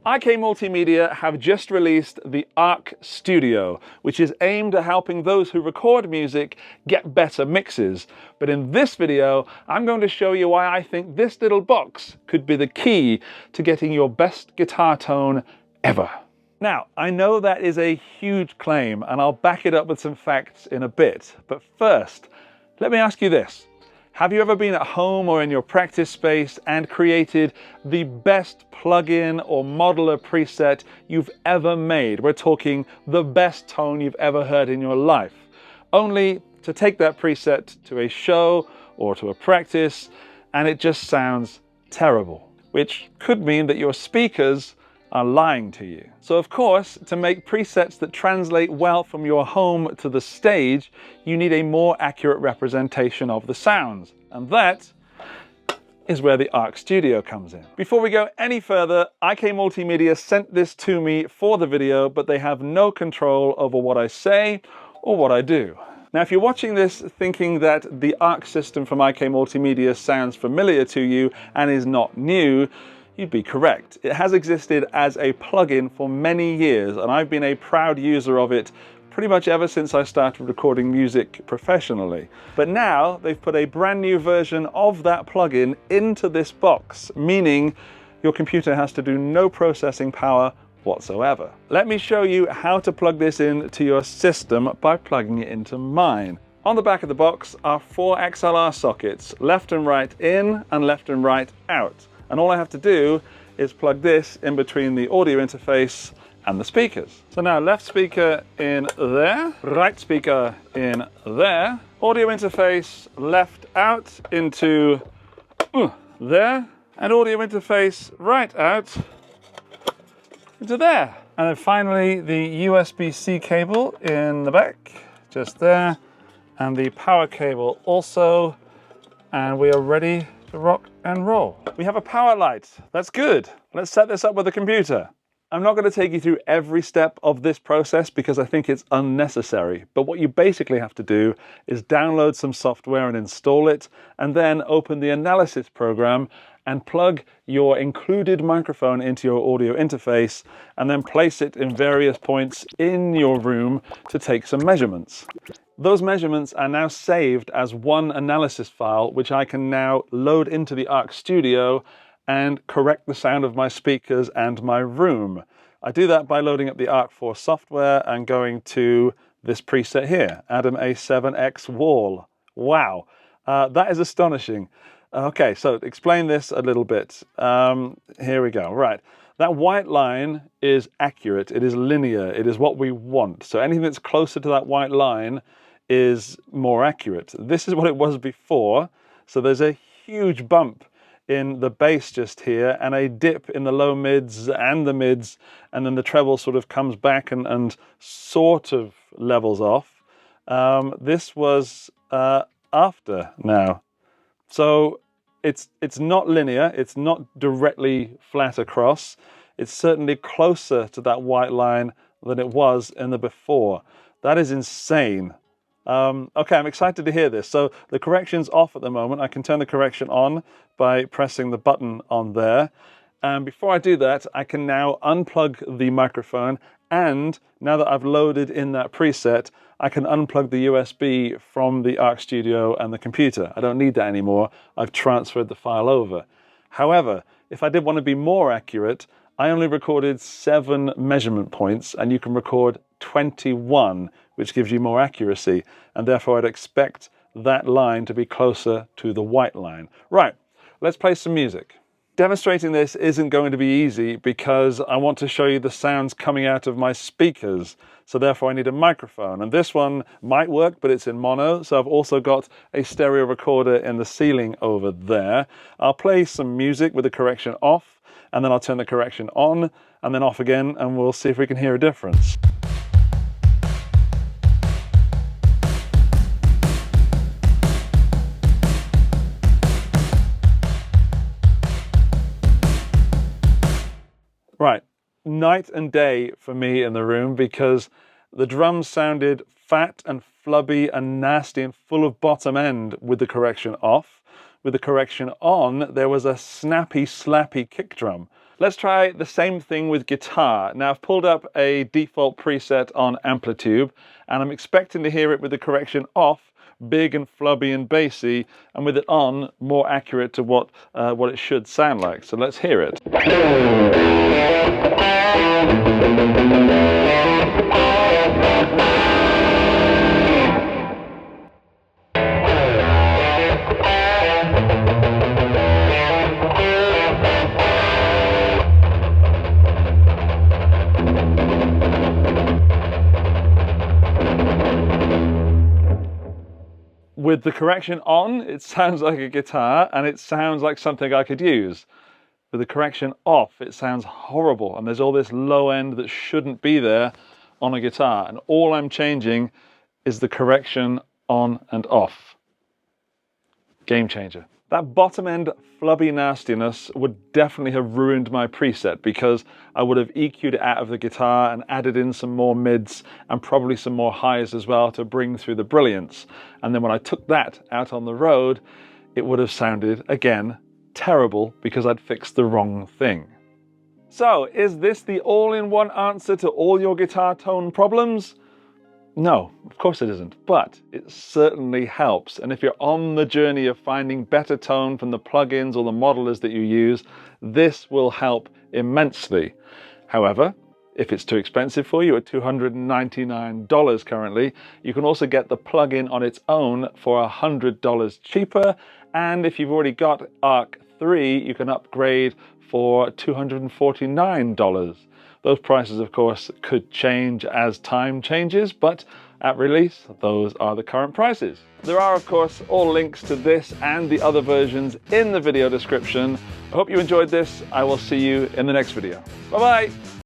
IK Multimedia have just released the ARC Studio, which is aimed at helping those who record music get better mixes. But in this video, I'm going to show you why I think this little box could be the key to getting your best guitar tone ever. Now, I know that is a huge claim, and I'll back it up with some facts in a bit. But first, let me ask you this. Have you ever been at home or in your practice space and created the best plugin or modeler preset you've ever made? We're talking the best tone you've ever heard in your life. Only to take that preset to a show or to a practice and it just sounds terrible, which could mean that your speakers are lying to you. So of course, to make presets that translate well from your home to the stage, you need a more accurate representation of the sounds. And that is where the ARC Studio comes in. Before we go any further, IK Multimedia sent this to me for the video, but they have no control over what I say or what I do. Now, if you're watching this thinking that the ARC system from IK Multimedia sounds familiar to you and is not new, you'd be correct. It has existed as a plugin for many years, and I've been a proud user of it pretty much ever since I started recording music professionally. But now they've put a brand new version of that plugin into this box, meaning your computer has to do no processing power whatsoever. Let me show you how to plug this into your system by plugging it into mine. On the back of the box are 4 XLR sockets, left and right in and left and right out. And all I have to do is plug this in between the audio interface and the speakers. So now left speaker in there, right speaker in there, audio interface left out into there, and audio interface right out into there. And then finally the USB-C cable in the back, just there, and the power cable also, and we are ready to rock and roll. We have a power light. That's good. Let's set this up with a computer. I'm not going to take you through every step of this process because I think it's unnecessary. But what you basically have to do is download some software and install it, and then open the analysis program and plug your included microphone into your audio interface, and then place it in various points in your room to take some measurements. Those measurements are now saved as one analysis file, which I can now load into the ARC Studio and correct the sound of my speakers and my room. I do that by loading up the ARC 4 software and going to this preset here, ARCham A7X Wall. Wow, that is astonishing. Okay, so explain this a little bit. Here we go, right. That white line is accurate, it is linear, it is what we want. So anything that's closer to that white line is more accurate. This is what it was before, so there's a huge bump in the bass just here and a dip in the low mids and the mids, and then the treble sort of comes back and sort of levels off. This was after now. So it's not linear, it's not directly flat across. It's certainly closer to that white line than it was in the before. That is insane. Okay, I'm excited to hear this. So the correction's off at the moment. I can turn the correction on by pressing the button on there. And before I do that, I can now unplug the microphone, and now that I've loaded in that preset, I can unplug the USB from the ARC Studio and the computer. I don't need that anymore. I've transferred the file over. However, if I did want to be more accurate, I only recorded 7 measurement points, and you can record 21, which gives you more accuracy, and therefore I'd expect that line to be closer to the white line. Right, let's play some music. Demonstrating this isn't going to be easy because I want to show you the sounds coming out of my speakers, so therefore I need a microphone, and this one might work, but it's in mono, so I've also got a stereo recorder in the ceiling over there. I'll play some music with the correction off, and then I'll turn the correction on and then off again, and we'll see if we can hear a difference. Right, night and day for me in the room, because the drums sounded fat and flubby and nasty and full of bottom end with the correction off. With the correction on, there was a snappy, slappy kick drum. Let's try the same thing with guitar. Now I've pulled up a default preset on Amplitude, and I'm expecting to hear it with the correction off, big and flubby and bassy, and with it on, more accurate to what it should sound like. So let's hear it. With the correction on, it sounds like a guitar, and it sounds like something I could use. With the correction off, it sounds horrible, and there's all this low end that shouldn't be there on a guitar, and all I'm changing is the correction on and off. Game changer. That bottom end flubby nastiness would definitely have ruined my preset, because I would have EQ'd it out of the guitar and added in some more mids and probably some more highs as well to bring through the brilliance. And then when I took that out on the road, it would have sounded, again, terrible because I'd fixed the wrong thing. So, is this the all-in-one answer to all your guitar tone problems? No, of course it isn't, but it certainly helps. And if you're on the journey of finding better tone from the plugins or the modelers that you use, this will help immensely. However, if it's too expensive for you at $299 currently, you can also get the plugin on its own for $100 cheaper. And if you've already got ARC 3, you can upgrade for $249. Those prices, of course, could change as time changes, but at release, those are the current prices. There are, of course, all links to this and the other versions in the video description. I hope you enjoyed this. I will see you in the next video. Bye-bye.